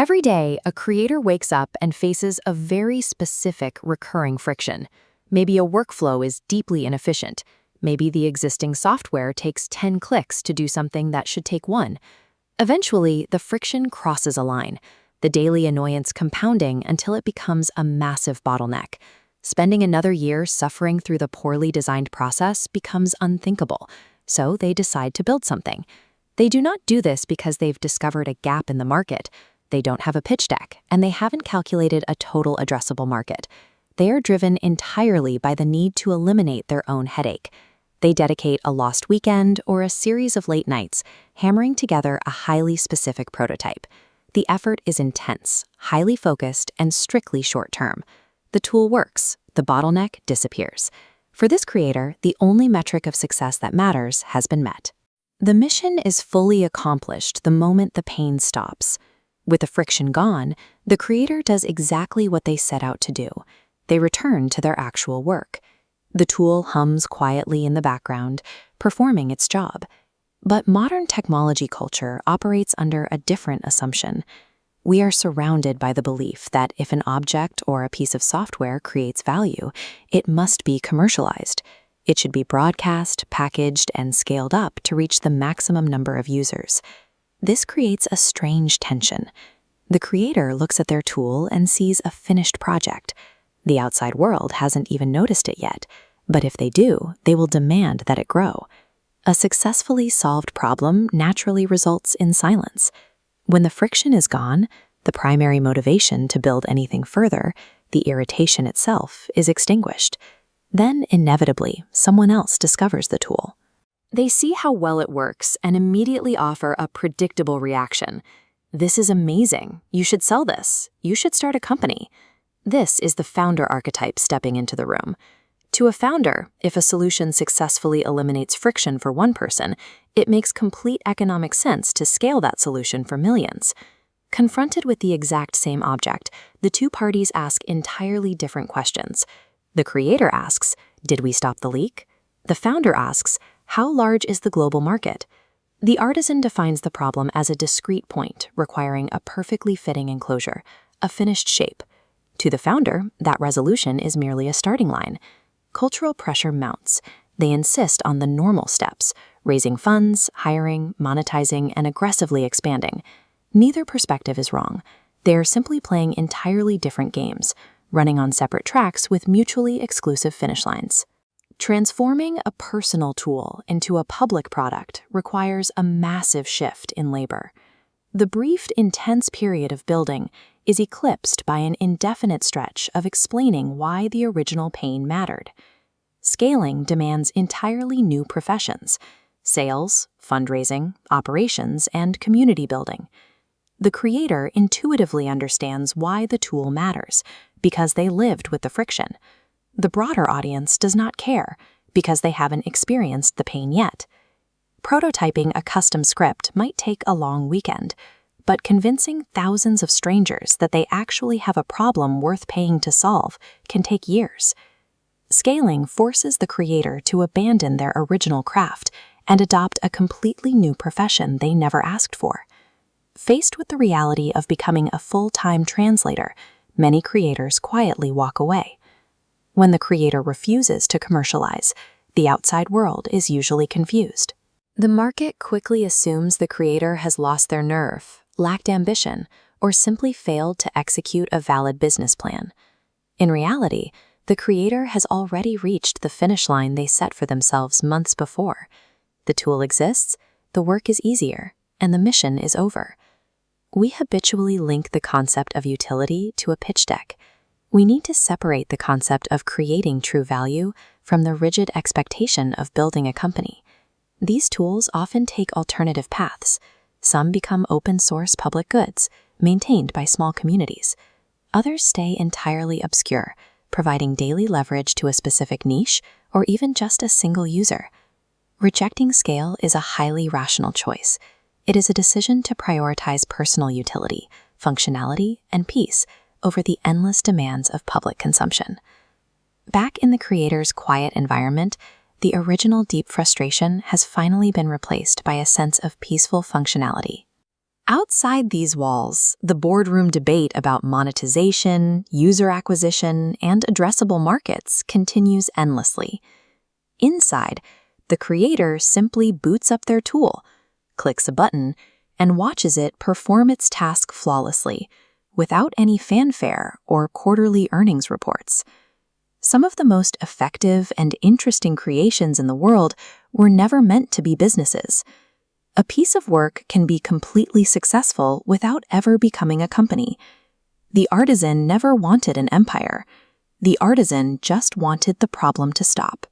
Every day, a creator wakes up and faces a very specific recurring friction. Maybe a workflow is deeply inefficient. Maybe the existing software takes 10 clicks to do something that should take one. Eventually, the friction crosses a line, the daily annoyance compounding until it becomes a massive bottleneck. Spending another year suffering through the poorly designed process becomes unthinkable, so they decide to build something. They do not do this because they've discovered a gap in the market. They don't have a pitch deck, and they haven't calculated a total addressable market. They are driven entirely by the need to eliminate their own headache. They dedicate a lost weekend or a series of late nights, hammering together a highly specific prototype. The effort is intense, highly focused, and strictly short-term. The tool works, the bottleneck disappears. For this creator, the only metric of success that matters has been met. The mission is fully accomplished the moment the pain stops. With the friction gone, the creator does exactly what they set out to do. They return to their actual work. The tool hums quietly in the background, performing its job. But modern technology culture operates under a different assumption. We are surrounded by the belief that if an object or a piece of software creates value, it must be commercialized. It should be broadcast, packaged, and scaled up to reach the maximum number of users. This creates a strange tension. The creator looks at their tool and sees a finished project. The outside world hasn't even noticed it yet, but if they do, they will demand that it grow. A successfully solved problem naturally results in silence. When the friction is gone, the primary motivation to build anything further, the irritation itself, is extinguished. Then, inevitably, someone else discovers the tool. They see how well it works and immediately offer a predictable reaction. This is amazing. You should sell this. You should start a company. This is the founder archetype stepping into the room. To a founder, if a solution successfully eliminates friction for one person, it makes complete economic sense to scale that solution for millions. Confronted with the exact same object, the two parties ask entirely different questions. The creator asks, "Did we stop the leak?" The founder asks, "How large is the global market?" The artisan defines the problem as a discrete point requiring a perfectly fitting enclosure, a finished shape. To the founder, that resolution is merely a starting line. Cultural pressure mounts. They insist on the normal steps, raising funds, hiring, monetizing, and aggressively expanding. Neither perspective is wrong. They are simply playing entirely different games, running on separate tracks with mutually exclusive finish lines. Transforming a personal tool into a public product requires a massive shift in labor. The brief, intense period of building is eclipsed by an indefinite stretch of explaining why the original pain mattered. Scaling demands entirely new professions: sales, fundraising, operations, and community building. The creator intuitively understands why the tool matters, because they lived with the friction. The broader audience does not care, because they haven't experienced the pain yet. Prototyping a custom script might take a long weekend, but convincing thousands of strangers that they actually have a problem worth paying to solve can take years. Scaling forces the creator to abandon their original craft and adopt a completely new profession they never asked for. Faced with the reality of becoming a full-time translator, many creators quietly walk away. When the creator refuses to commercialize, the outside world is usually confused. The market quickly assumes the creator has lost their nerve, lacked ambition, or simply failed to execute a valid business plan. In reality, the creator has already reached the finish line they set for themselves months before. The tool exists, the work is easier, and the mission is over. We habitually link the concept of utility to a pitch deck. We need to separate the concept of creating true value from the rigid expectation of building a company. These tools often take alternative paths. Some become open-source public goods, maintained by small communities. Others stay entirely obscure, providing daily leverage to a specific niche or even just a single user. Rejecting scale is a highly rational choice. It is a decision to prioritize personal utility, functionality, and peace over the endless demands of public consumption. Back in the creator's quiet environment, the original deep frustration has finally been replaced by a sense of peaceful functionality. Outside these walls, the boardroom debate about monetization, user acquisition, and addressable markets continues endlessly. Inside, the creator simply boots up their tool, clicks a button, and watches it perform its task flawlessly, without any fanfare or quarterly earnings reports. Some of the most effective and interesting creations in the world were never meant to be businesses. A piece of work can be completely successful without ever becoming a company. The artisan never wanted an empire. The artisan just wanted the problem to stop.